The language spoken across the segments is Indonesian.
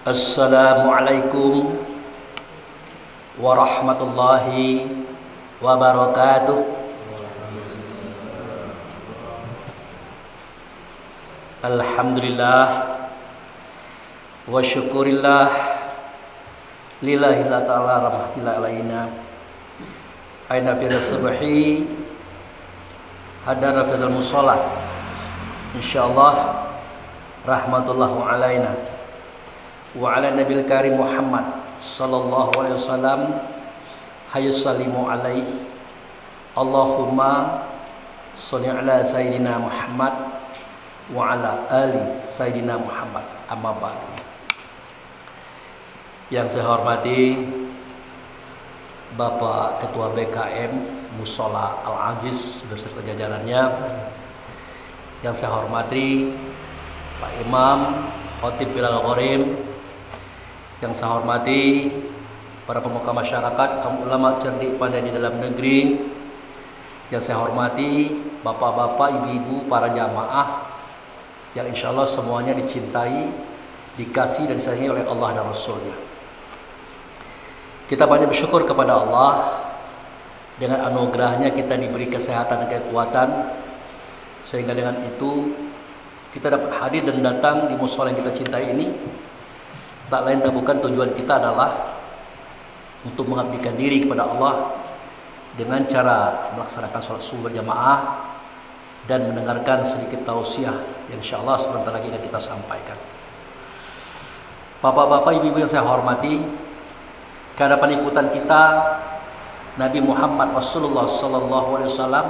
Assalamualaikum warahmatullahi wabarakatuh. Alhamdulillah wa syukurillah lillahi ta'ala rahmatillah alaina aina fi subhi hadara fi musalla insyaallah rahmatullahu alaina wa ala nabil karim Muhammad sallallahu alaihi wasallam hayya sallimu alaihi Allahumma sholli ala sayyidina Muhammad wa ala ali sayyidina Muhammad amma ba'du. Yang saya hormati Bapak Ketua BKM Mushola Al-Aziz beserta jajarannya, yang saya hormati Pak Imam Khotib Bilal Ghorim, yang saya hormati para pemuka masyarakat, kaum ulama cerdik pandai di dalam negeri, yang saya hormati bapak-bapak, ibu-ibu, para jamaah yang insya Allah semuanya dicintai, dikasih dan disayangi oleh Allah dan Rasulnya. Kita banyak bersyukur kepada Allah, dengan anugerahnya kita diberi kesehatan dan kekuatan, sehingga dengan itu kita dapat hadir dan datang di mushola yang kita cintai ini. Tak lain tak bukan tujuan kita adalah untuk mengabdikan diri kepada Allah dengan cara melaksanakan sholat subuh berjamaah dan mendengarkan sedikit tausiah yang insyaallah sebentar lagi akan kita sampaikan. Bapak-bapak, ibu-ibu yang saya hormati, karena penikutan kita Nabi Muhammad Rasulullah sallallahu alaihi wasallam,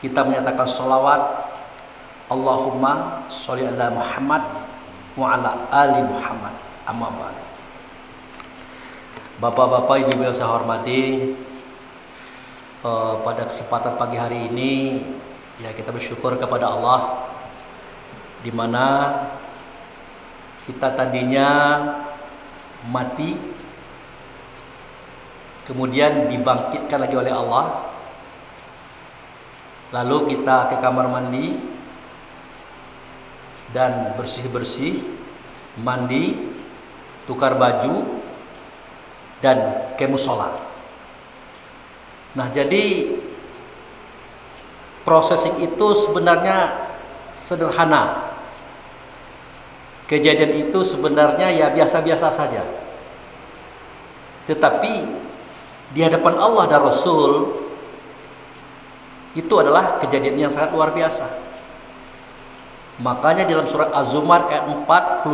kita menyatakan sholawat Allahumma sholli ala Muhammad wa ala ali Muhammad amma ba'du. Bapak-bapak, ibu-ibu yang saya hormati, pada kesempatan pagi hari ini ya kita bersyukur kepada Allah, di mana kita tadinya mati kemudian dibangkitkan lagi oleh Allah, lalu kita ke kamar mandi dan bersih-bersih, mandi, tukar baju dan ke mushola. Nah, jadi prosesing itu sebenarnya sederhana. Kejadian itu sebenarnya ya biasa-biasa saja. Tetapi di hadapan Allah dan Rasul itu adalah kejadian yang sangat luar biasa. Makanya dalam surat Az-Zumar ayat 42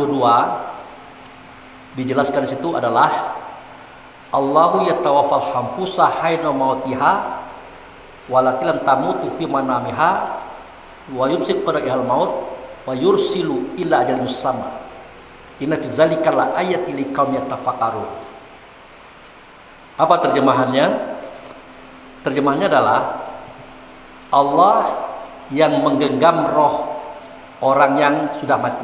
dijelaskan di situ adalah Allahu yatawaffal hampusa haina mautiha walati lam tamutu fi manamiha wa yumsiku qada'ihal maut wa yursilu ila ajalin musamma inna fi dzalika la ayatin liqaumin yatafakkarun. Apa terjemahannya? Terjemahannya adalah Allah yang menggenggam roh orang yang sudah mati,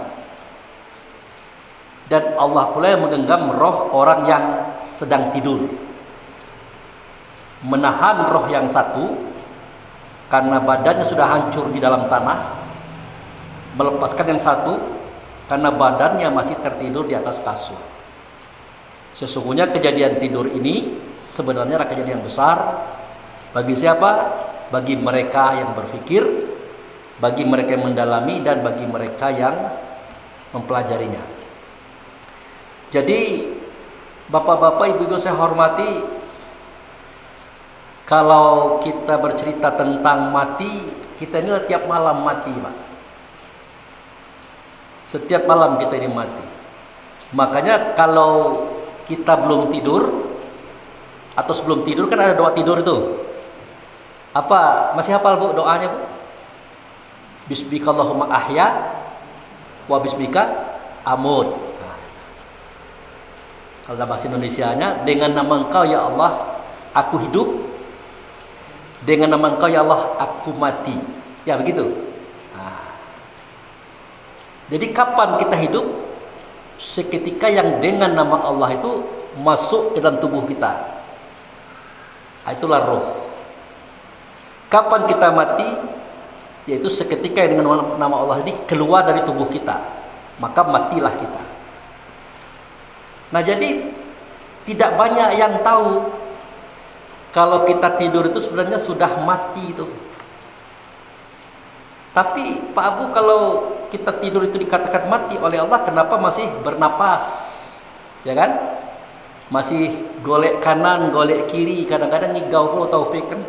dan Allah pula yang menggenggam roh orang yang sedang tidur, menahan roh yang satu karena badannya sudah hancur di dalam tanah, melepaskan yang satu karena badannya masih tertidur di atas kasur. Sesungguhnya kejadian tidur ini sebenarnya adalah kejadian yang besar. Bagi siapa? Bagi mereka yang berpikir, bagi mereka yang mendalami, dan bagi mereka yang mempelajarinya. Jadi bapak-bapak, ibu-ibu saya hormati, kalau kita bercerita tentang mati, kita ini tiap malam mati, Pak. Setiap malam kita ini mati. Makanya kalau kita belum tidur atau sebelum tidur kan ada doa tidur itu. Apa? Masih hafal Bu doanya, Bu? Bismikallahumma ahya wa bismika amut. Nah, kalau dalam bahasa Indonesianya, dengan nama Engkau ya Allah aku hidup, dengan nama Engkau ya Allah aku mati. Ya begitu. Nah, jadi kapan kita hidup? Seketika yang dengan nama Allah itu masuk ke dalam tubuh kita. Itulah roh. Kapan kita mati? Yaitu seketika yang dengan nama Allah ini keluar dari tubuh kita, maka matilah kita. Nah, jadi tidak banyak yang tahu kalau kita tidur itu sebenarnya sudah mati itu. Tapi Pak Abu, kalau kita tidur itu dikatakan mati oleh Allah, kenapa masih bernapas? Ya kan? Masih golek kanan, golek kiri, kadang-kadang ngigau pun taufik kan.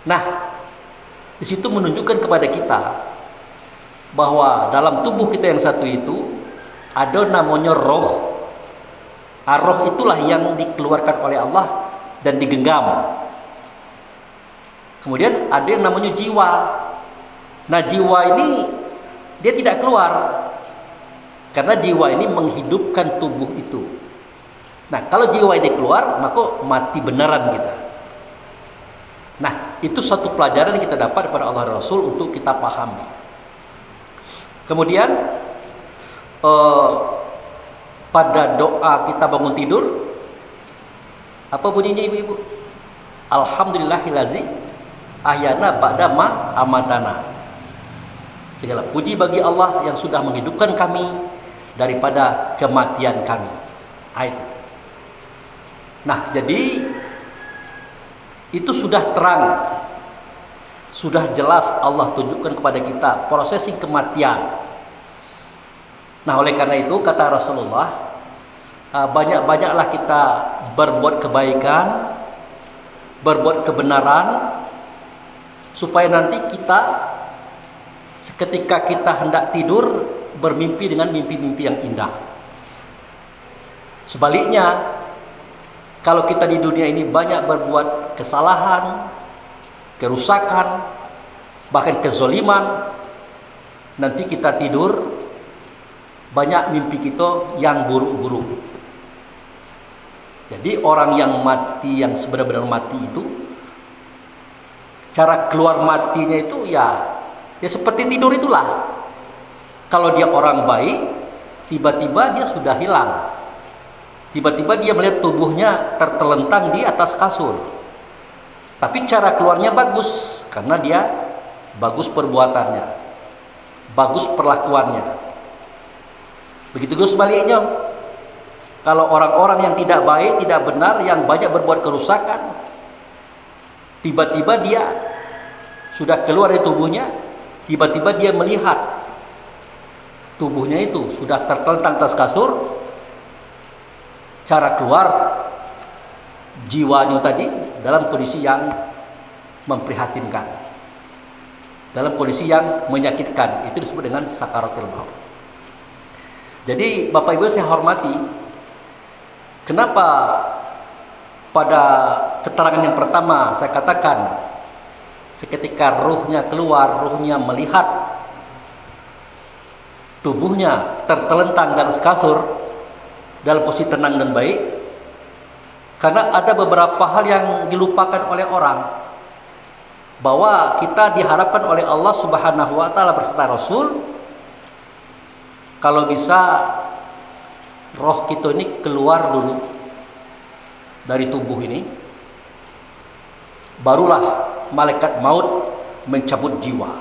Nah, di situ menunjukkan kepada kita bahwa dalam tubuh kita yang satu itu ada namanya roh. Roh itulah yang dikeluarkan oleh Allah dan digenggam. Kemudian ada yang namanya jiwa. Nah, jiwa ini dia tidak keluar karena jiwa ini menghidupkan tubuh itu. Nah, kalau jiwa ini keluar, maka mati beneran kita. Nah, itu suatu pelajaran yang kita dapat daripada Allah dan Rasul untuk kita pahami. Kemudian pada doa kita bangun tidur, apa bunyinya ibu-ibu? Alhamdulillahillazi ahyana ba'da ma amatana. Segala puji bagi Allah yang sudah menghidupkan kami daripada kematian kami. Itu. Nah, jadi itu sudah terang, sudah jelas Allah tunjukkan kepada kita prosesi kematian. Nah, oleh karena itu kata Rasulullah, banyak-banyaklah kita berbuat kebaikan, berbuat kebenaran, supaya nanti kita seketika kita hendak tidur bermimpi dengan mimpi-mimpi yang indah. Sebaliknya, kalau kita di dunia ini banyak berbuat kesalahan, kerusakan, bahkan kezoliman, nanti kita tidur banyak mimpi kita yang buruk-buruk. Jadi orang yang mati, yang sebenar-benar mati itu, cara keluar matinya itu ya seperti tidur itulah. Kalau dia orang baik, tiba-tiba dia sudah hilang. Tiba-tiba dia melihat tubuhnya tertelentang di atas kasur. Tapi cara keluarnya bagus, karena dia bagus perbuatannya, bagus perlakuannya. Begitu juga sebaliknya. Kalau orang-orang yang tidak baik, tidak benar, yang banyak berbuat kerusakan, tiba-tiba dia sudah keluar dari tubuhnya, tiba-tiba dia melihat tubuhnya itu sudah tertelentang atas kasur. Cara keluar jiwanya tadi dalam kondisi yang memprihatinkan, dalam kondisi yang menyakitkan. Itu disebut dengan sakaratul maut. Jadi Bapak Ibu saya hormati, kenapa pada keterangan yang pertama saya katakan seketika ruhnya keluar, ruhnya melihat tubuhnya tertelentang di atas kasur dalam posisi tenang dan baik, karena ada beberapa hal yang dilupakan oleh orang, bahwa kita diharapkan oleh Allah Subhanahu wa taala berserta Rasul, kalau bisa roh kita ini keluar dulu dari tubuh ini, barulah malaikat maut mencabut jiwa.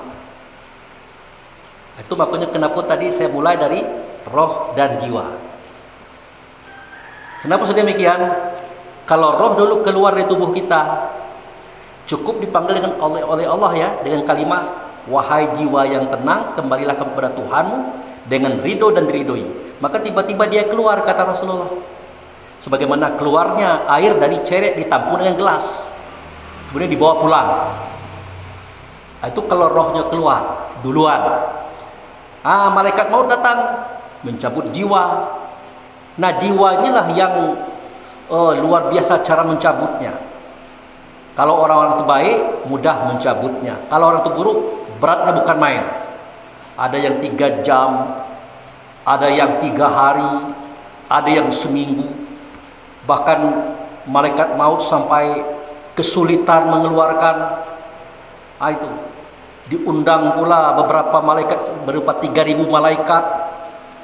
Itu makanya kenapa tadi saya mulai dari roh dan jiwa. Kenapa sudah demikian? Kalau roh dulu keluar dari tubuh kita, cukup dipanggil dengan oleh Allah ya, dengan kalimat wahai jiwa yang tenang, kembalilah kepada Tuhanmu dengan ridho dan diridhoi. Maka tiba-tiba dia keluar, kata Rasulullah, sebagaimana keluarnya air dari cerek ditampung dengan gelas, kemudian dibawa pulang. Itu kalau rohnya keluar duluan, malaikat maut datang mencabut jiwa. Nah, jiwa inilah yang luar biasa cara mencabutnya. Kalau orang-orang itu baik, mudah mencabutnya. Kalau orang itu buruk, beratnya bukan main. Ada yang 3 jam, ada yang 3 hari, ada yang seminggu. Bahkan malaikat maut sampai kesulitan mengeluarkan. Itu diundang pula beberapa malaikat, berupa 3.000 malaikat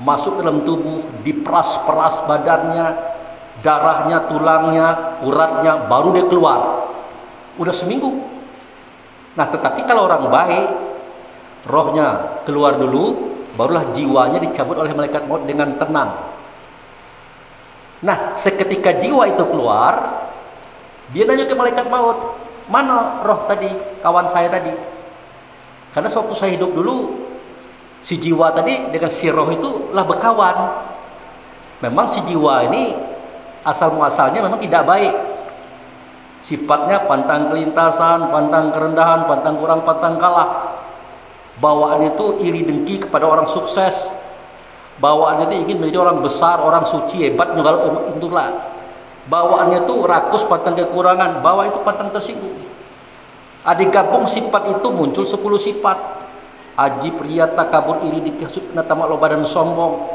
masuk dalam tubuh, diperas-peras badannya, darahnya, tulangnya, uratnya, baru dia keluar. Udah seminggu. Nah, tetapi kalau orang baik, rohnya keluar dulu, barulah jiwanya dicabut oleh malaikat maut dengan tenang. Nah, seketika jiwa itu keluar, dia nanya ke malaikat maut, mana roh tadi, kawan saya tadi? Karena sewaktu saya hidup dulu, si jiwa tadi dengan si roh itu lah berkawan. Memang si jiwa ini asal muasalnya memang tidak baik. Sifatnya pantang kelintasan, pantang kerendahan, pantang kurang, pantang kalah. Bawaannya itu iri dengki kepada orang sukses. Bawaannya itu ingin menjadi orang besar, orang suci, hebat, itulah. Bawaannya itu rakus, pantang kekurangan. Bawaan itu pantang tersinggung. Digabung sifat itu muncul 10 sifat. Ajib, riya, takabur, iri, dengki, hasud, tamak, loba, dan sombong.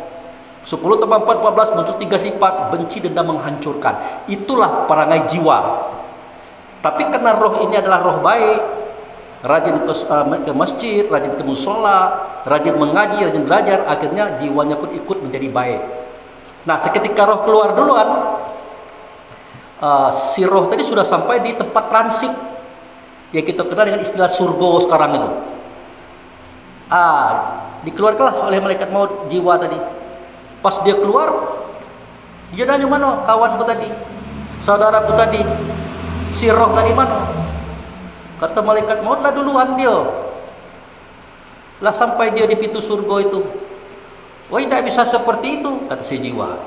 10 tambah 4, 14 muncul 3 sifat. Benci, dendam, menghancurkan. Itulah perangai jiwa. Tapi karena roh ini adalah roh baik, rajin ke masjid, rajin ke musola, rajin mengaji, rajin belajar, akhirnya jiwanya pun ikut menjadi baik. Nah, seketika roh keluar duluan, si roh tadi sudah sampai di tempat transit yang kita kenal dengan istilah surga sekarang itu. Dikeluarkanlah oleh malaikat maut jiwa tadi. Pas dia keluar, dia nanya, mana kawanku tadi, saudaraku tadi, si roh tadi mana? Kata malaikat maut, lah duluan dia. Lah sampai dia di pintu surga itu. Wah, tidak bisa seperti itu, kata si jiwa.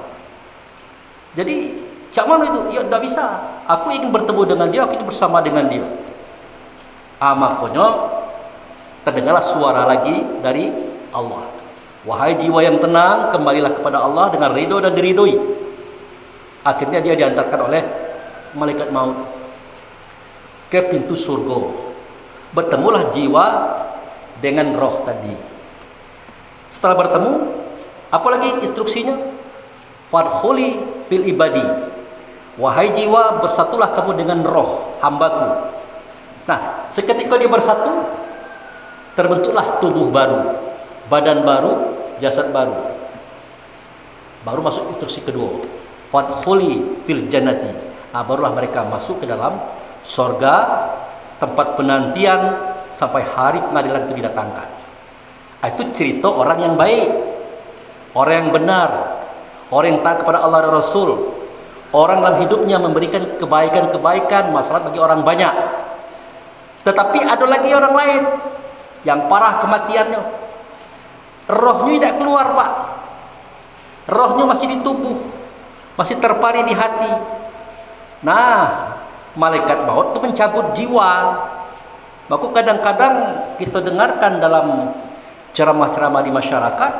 Jadi, cak mana itu? Ya, tidak bisa. Aku ingin bertemu dengan dia, aku ingin bersama dengan dia. Makanya terdengarlah suara lagi dari Allah. Wahai jiwa yang tenang, kembalilah kepada Allah dengan ridho dan diridhoi. Akhirnya dia diantarkan oleh malaikat maut ke pintu surga. Bertemulah jiwa dengan roh tadi. Setelah bertemu, apalagi instruksinya? Fadkhuli fil ibadi. Wahai jiwa, bersatulah kamu dengan roh hambaku. Nah, seketika dia bersatu, terbentuklah tubuh baru, badan baru, jasad baru. Baru masuk instruksi kedua. Fadkhuli fil jannati. Barulah mereka masuk ke dalam sorga, tempat penantian sampai hari pengadilan itu didatangkan. Itu cerita orang yang baik, orang yang benar, orang yang taat kepada Allah dan Rasul, orang dalam hidupnya memberikan kebaikan-kebaikan, maslahat bagi orang banyak. Tetapi ada lagi orang lain yang parah kematiannya, rohnya tidak keluar, Pak. Rohnya masih di tubuh, masih terpari di hati. Nah, malaikat maut itu mencabut jiwa. Maka kadang-kadang kita dengarkan dalam ceramah-ceramah di masyarakat,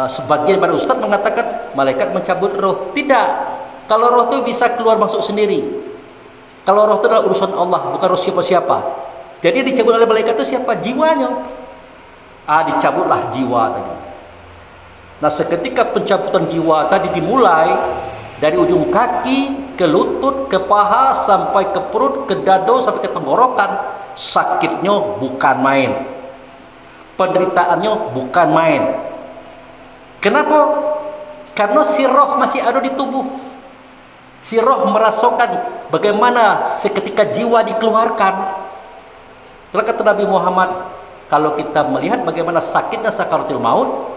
sebagian para ustadz mengatakan malaikat mencabut roh. Tidak. Kalau roh itu bisa keluar masuk sendiri. Kalau roh itu adalah urusan Allah, bukan roh siapa-siapa. Jadi dicabut oleh malaikat itu siapa? Jiwanya. Dicabutlah jiwa tadi. Nah, seketika pencabutan jiwa tadi dimulai dari ujung kaki ke lutut, ke paha, sampai ke perut, ke dado, sampai ke tenggorokan, sakitnya bukan main, penderitaannya bukan main. Kenapa? Karena si roh masih ada di tubuh. Si roh merasakan bagaimana seketika jiwa dikeluarkan. Telah kata Nabi Muhammad, kalau kita melihat bagaimana sakitnya sakaratul maut,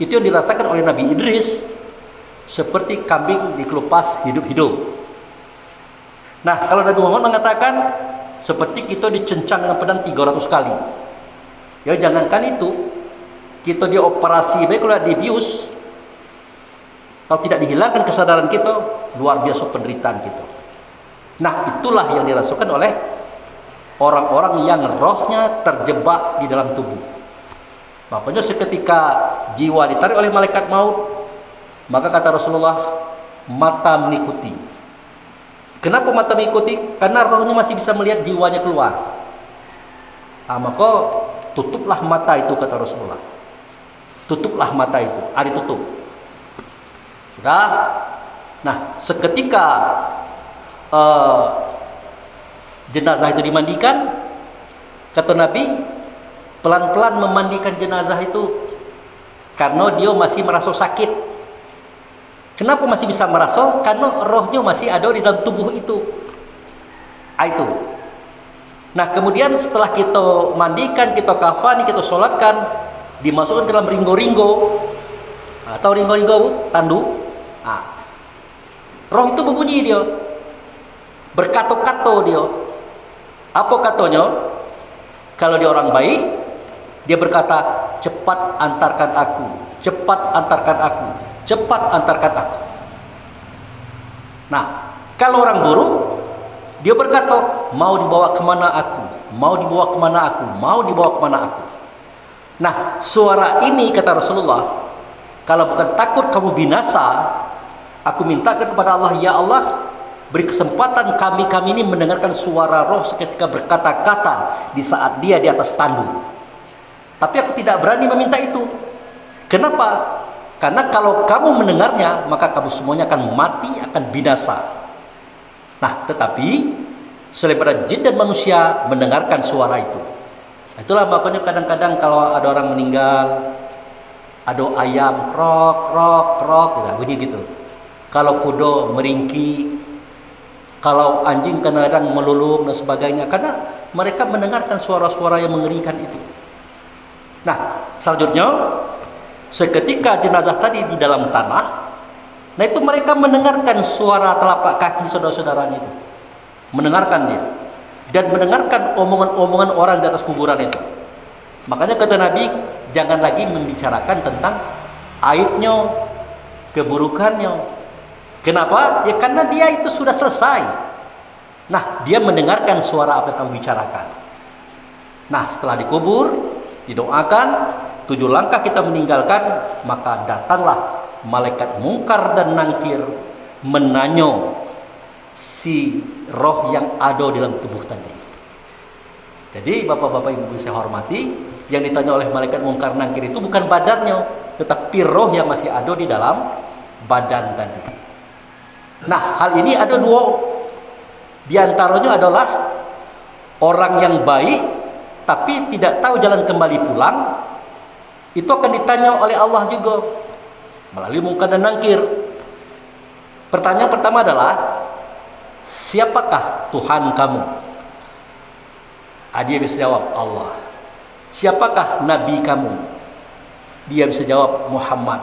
itu yang dirasakan oleh Nabi Idris, seperti kambing dikelupas hidup-hidup. Nah, kalau Nabi Muhammad mengatakan seperti kita dicencang dengan pedang 300 kali. Ya, jangankan itu, kita dioperasi, baik kalau dibius, kalau tidak dihilangkan kesadaran kita, luar biasa penderitaan kita. Nah, itulah yang dirasakan oleh orang-orang yang rohnya terjebak di dalam tubuh. Makanya seketika jiwa ditarik oleh malaikat maut, maka kata Rasulullah, mata mengikuti. Kenapa mata mengikuti? Karena rohnya masih bisa melihat jiwanya keluar. Maka tutuplah mata itu, kata Rasulullah. Tutuplah mata itu. Ditutup. Sudah. Nah, seketika jenazah itu dimandikan, kata Nabi, pelan-pelan memandikan jenazah itu karena dia masih merasa sakit. Kenapa masih bisa merasa? Karena rohnya masih ada di dalam tubuh itu. Itu. Nah, kemudian setelah kita mandikan, kita kafani, kita sholatkan, dimasukkan ke dalam ringgo-ringgo. Atau ringgo-ringgo, tandu. Roh itu berbunyi dia, berkato-kato dia. Apa katonya? Kalau dia orang baik, dia berkata, cepat antarkan aku, cepat antarkan aku, cepat antarkan aku. Nah, kalau orang buruk, dia berkata, mau dibawa kemana aku, mau dibawa kemana aku, mau dibawa kemana aku. Nah, suara ini kata Rasulullah, kalau bukan takut kamu binasa, aku mintakan kepada Allah, ya Allah, beri kesempatan kami ini mendengarkan suara roh seketika berkata-kata di saat dia di atas tanduk. Tapi aku tidak berani meminta itu. Kenapa? Karena kalau kamu mendengarnya, maka kamu semuanya akan mati, akan binasa. Nah, tetapi selain pada jin dan manusia mendengarkan suara itu. Itulah makanya kadang-kadang kalau ada orang meninggal, ada ayam krok krok krok gitu, bunyi gitu. Kalau kuda meringki, kalau anjing kadang-kadang melulung dan sebagainya, karena mereka mendengarkan suara-suara yang mengerikan itu. Nah, selanjutnya seketika jenazah tadi di dalam tanah, nah itu mereka mendengarkan suara telapak kaki saudara-saudaranya itu, mendengarkan dia dan mendengarkan omongan-omongan orang di atas kuburan itu. Makanya kata Nabi, jangan lagi membicarakan tentang aibnya, keburukannya. Kenapa? Ya karena dia itu sudah selesai. Nah, dia mendengarkan suara apa yang kamu bicarakan. Nah, setelah dikubur, didoakan, 7 langkah kita meninggalkan, maka datanglah malaikat mungkar dan nangkir menanyo si roh yang ada dalam tubuh tadi. Jadi bapak-bapak ibu saya hormati, yang ditanya oleh malaikat mungkar nangkir itu bukan badannya, tetapi roh yang masih ada di dalam badan tadi. Nah, hal ini ada 2. Di antaranya adalah orang yang baik tapi tidak tahu jalan kembali pulang, itu akan ditanya oleh Allah juga melalui mungkar dan nangkir. Pertanyaan pertama adalah, siapakah Tuhan kamu? Dia bisa jawab Allah. Siapakah Nabi kamu? Dia bisa jawab Muhammad.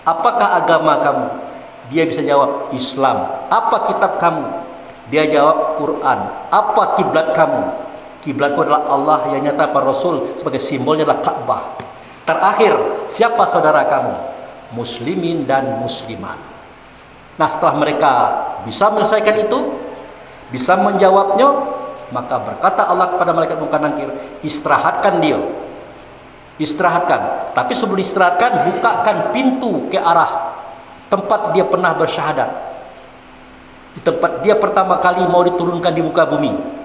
Apakah agama kamu? Dia bisa jawab Islam. Apa kitab kamu? Dia jawab Quran. Apa kiblat kamu? Kiblatku adalah Allah, yang nyata para Rasul sebagai simbolnya adalah Ka'bah. Terakhir, siapa saudara kamu? Muslimin dan muslimat. Nah, setelah mereka bisa menyelesaikan itu, bisa menjawabnya, maka berkata Allah kepada malaikat mungkar nangkir, istirahatkan dia. Istirahatkan. Tapi sebelum istirahatkan, bukakan pintu ke arah tempat dia pernah bersyahadat. Di tempat dia pertama kali mau diturunkan di muka bumi.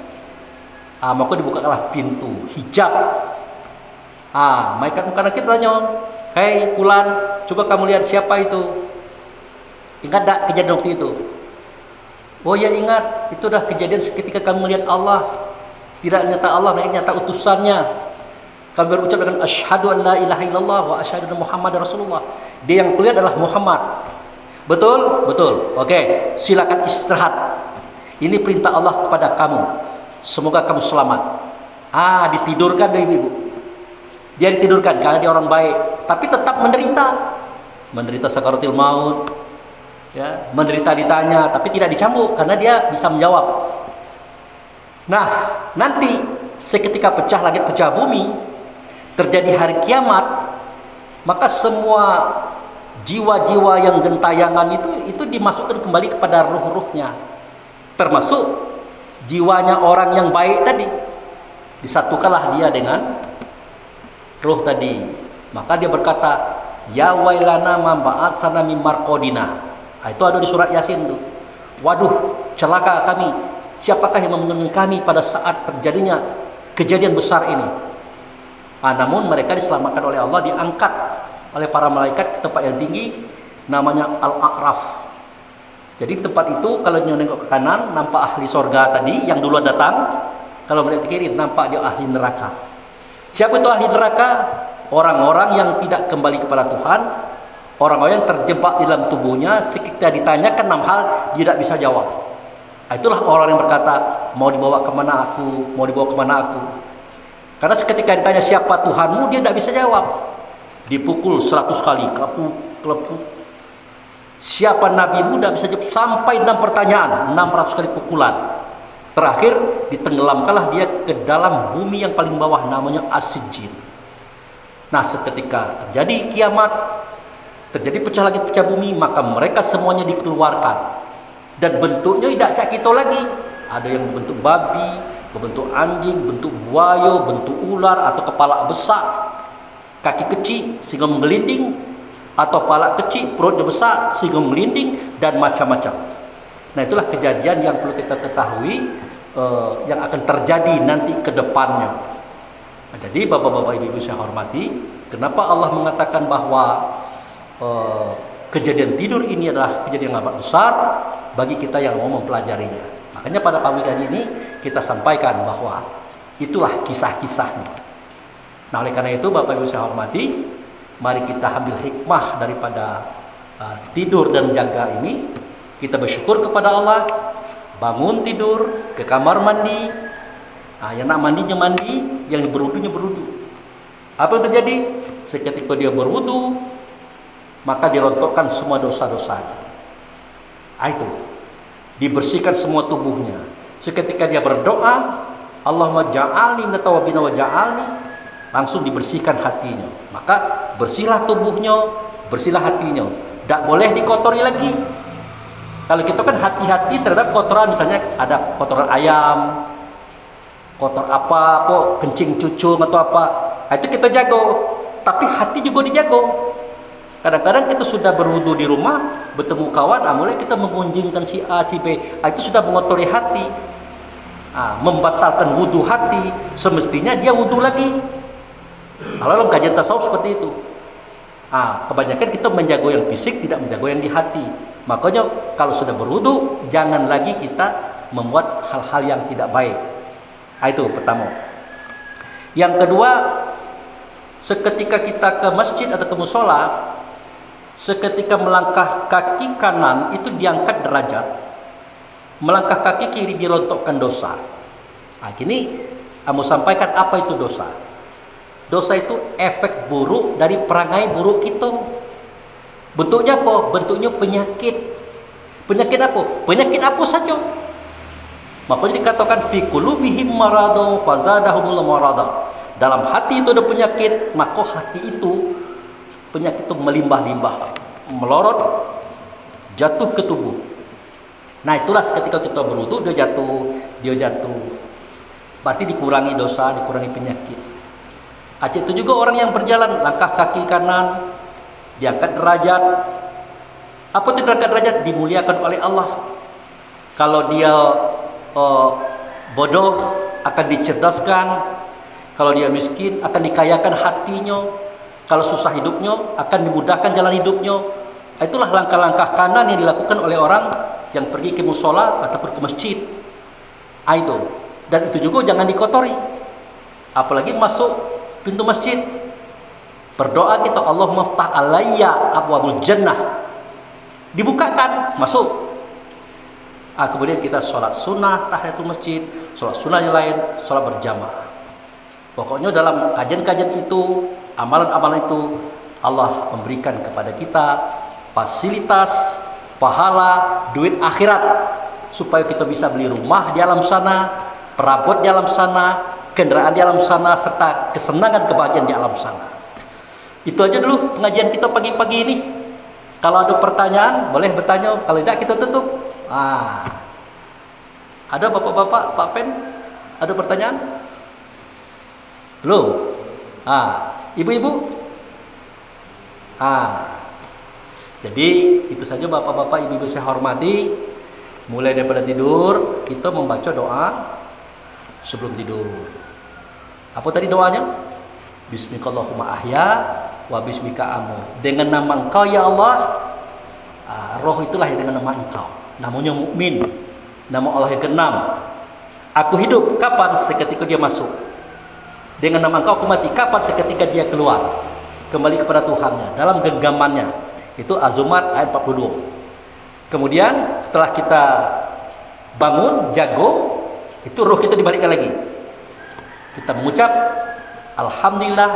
Maka dibukakanlah pintu hijab. Malaikat mungkar nangkir tanya, hei Fulan, coba kamu lihat siapa itu? Ingat tak kejadian waktu itu? Oh ya ingat, itu dah kejadian ketika kamu melihat Allah. Tidak nyata Allah, melainkan nyata utusannya. Kamu berucap dengan asyhadu an la ilaha illallah wa asyhadu anna Muhammadar Rasulullah. Dia yang kulihat adalah Muhammad. Betul? Betul. Oke, silakan istirahat. Ini perintah Allah kepada kamu. Semoga kamu selamat. Ditidurkan dari ibu. Dia ditidurkan karena dia orang baik, tapi tetap menderita sakaratul maut, ya, menderita ditanya, tapi tidak dicambuk karena dia bisa menjawab. Nah, nanti seketika pecah langit, pecah bumi, terjadi hari kiamat, maka semua jiwa-jiwa yang gentayangan itu dimasukkan kembali kepada ruh-ruhnya, termasuk jiwanya orang yang baik tadi. Disatukanlah dia dengan ruh tadi. Maka dia berkata, ya wailana mamba'at sanami markodina. Itu ada di surat Yasin tuh. Waduh, celaka kami. Siapakah yang menolong kami pada saat terjadinya kejadian besar ini? Namun mereka diselamatkan oleh Allah, diangkat oleh para malaikat ke tempat yang tinggi, namanya Al-A'raf. Jadi di tempat itu kalau nengok ke kanan nampak ahli sorga tadi yang duluan datang. Kalau melihat ke kiri nampak dia ahli neraka. Siapa itu ahli neraka? Orang-orang yang tidak kembali kepada Tuhan, orang-orang yang terjebak di dalam tubuhnya. Ketika ditanyakan 6 hal dia tidak bisa jawab. Itulah orang yang berkata, mau dibawa kemana aku, mau dibawa kemana aku. Karena seketika ditanya siapa Tuhanmu, dia tidak bisa jawab. Dipukul 100 kali, kelepuk. Siapa nabi muda bisa jawab sampai 6 pertanyaan, 600 kali pukulan. Terakhir ditenggelamkanlah dia ke dalam bumi yang paling bawah, namanya As-Sijjin. Nah, seketika terjadi kiamat, terjadi pecah langit pecah bumi, maka mereka semuanya dikeluarkan. Dan bentuknya tidak cak kita lagi. Ada yang berbentuk babi, berbentuk anjing, bentuk buaya, bentuk ular, atau kepala besar, kaki kecil sehingga menggelinding, atau kepala kecil, perutnya besar sehingga melinding, dan macam-macam. Nah, itulah kejadian yang perlu kita ketahui, yang akan terjadi nanti ke depannya. Nah, jadi bapak-bapak ibu-ibu saya hormati, kenapa Allah mengatakan bahwa kejadian tidur ini adalah kejadian yang amat besar bagi kita yang mau mempelajarinya. Makanya pada pagi hari ini kita sampaikan bahwa itulah kisah-kisahnya. Nah, oleh karena itu bapak ibu saya hormati, mari kita ambil hikmah daripada tidur dan jaga ini. Kita bersyukur kepada Allah, bangun tidur, ke kamar mandi, yang nak mandinya mandi, yang berwudunya berwudu. Apa yang terjadi? Seketika dia berwudu, maka dirontokkan semua dosa-dosanya. Itu dibersihkan semua tubuhnya. Seketika dia berdoa, Allahumma ja'alni minat tawabin wa ja'alni, langsung dibersihkan hatinya. Maka bersihlah tubuhnya, bersihlah hatinya. Tak boleh dikotori lagi. Kalau kita kan hati-hati terhadap kotoran, misalnya ada kotoran ayam, kotor apa, kok kencing cucung atau apa, itu kita jago. Tapi hati juga dijago. Kadang-kadang kita sudah berwudu di rumah, bertemu kawan, mulai kita mengunjingkan si A, si B, itu sudah mengotori hati, membatalkan wudu hati. Semestinya dia wudu lagi. Kalau dalam kajian tasawuf seperti itu. Kebanyakan kita menjaga yang fisik, tidak menjaga yang di hati. Makanya kalau sudah berwudu, jangan lagi kita membuat hal-hal yang tidak baik. Itu pertama. Yang kedua, seketika kita ke masjid atau ke musola, seketika melangkah kaki kanan itu diangkat derajat, melangkah kaki kiri dirontokkan dosa. Kini kamu sampaikan apa itu dosa. Dosa itu efek buruk dari perangai buruk kita. Bentuknya apa? Bentuknya penyakit. Penyakit apa? Penyakit apa saja. Makanya dikatakan fi qulubihim maradun fazadahumul marada. Dalam hati itu ada penyakit, maka hati itu penyakit itu melimbah-limbah, melorot, jatuh ke tubuh. Nah, itulah ketika kita berwudu dia jatuh. Berarti dikurangi dosa, dikurangi penyakit. Itu juga orang yang berjalan, langkah kaki kanan diangkat derajat. Apa itu diangkat derajat? Dimuliakan oleh Allah. Kalau dia bodoh akan dicerdaskan, kalau dia miskin akan dikayakan hatinya, kalau susah hidupnya akan dimudahkan jalan hidupnya. Itulah langkah-langkah kanan yang dilakukan oleh orang yang pergi ke musola ataupun ke masjid. Itu. Dan itu juga jangan dikotori. Apalagi masuk pintu masjid, berdoa kita, Allahumma ftah alayya abwabul jannah, dibukakan, masuk. Kemudian kita sholat sunnah tahiyatul masjid, sholat sunnah yang lain, sholat berjamaah. Pokoknya dalam kajian-kajian itu, amalan-amalan itu, Allah memberikan kepada kita fasilitas, pahala, duit akhirat, supaya kita bisa beli rumah di alam sana, perabot di alam sana, kendaraan di alam sana, serta kesenangan kebahagiaan di alam sana. Itu aja dulu pengajian kita pagi-pagi ini. Kalau ada pertanyaan boleh bertanya, kalau tidak kita tutup. Ada bapak-bapak, Pak Pen, ada pertanyaan? Belum? Ibu-ibu? Jadi itu saja bapak-bapak, ibu-ibu saya hormati. Mulai daripada tidur kita membaca doa sebelum tidur. Apa tadi doanya? Bismikallahumma ahya wa bismika amut. Dengan nama Engkau ya Allah, roh itulah yang dengan nama Engkau. Namanya mukmin. Nama Allah yang keenam. Aku hidup kapan? Seketika dia masuk. Dengan nama Engkau aku mati kapan? Seketika dia keluar kembali kepada Tuhannya dalam genggamannya. Itu Az-Zumar ayat 42. Kemudian setelah kita bangun, jago, itu roh kita dibalikkan lagi. Kita mengucap Alhamdulillah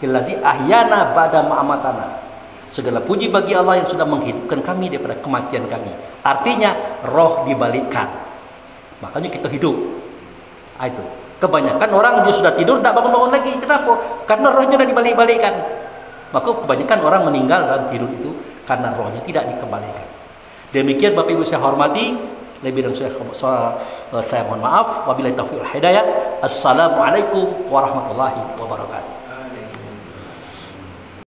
illazi ahyana ba'da ma amatana. Segala puji bagi Allah yang sudah menghidupkan kami daripada kematian kami. Artinya roh dibalikkan. Makanya kita hidup. Itu. Kebanyakan orang dia sudah tidur tak bangun-bangun lagi. Kenapa? Karena rohnya sudah dibalik-balikkan. Maka kebanyakan orang meninggal dalam tidur itu karena rohnya tidak dikembalikan. Demikian Bapak Ibu saya hormati, lebih dan saya mohon maaf. Wabillahi taufiq wal hidayah. Assalamualaikum warahmatullahi wabarakatuh.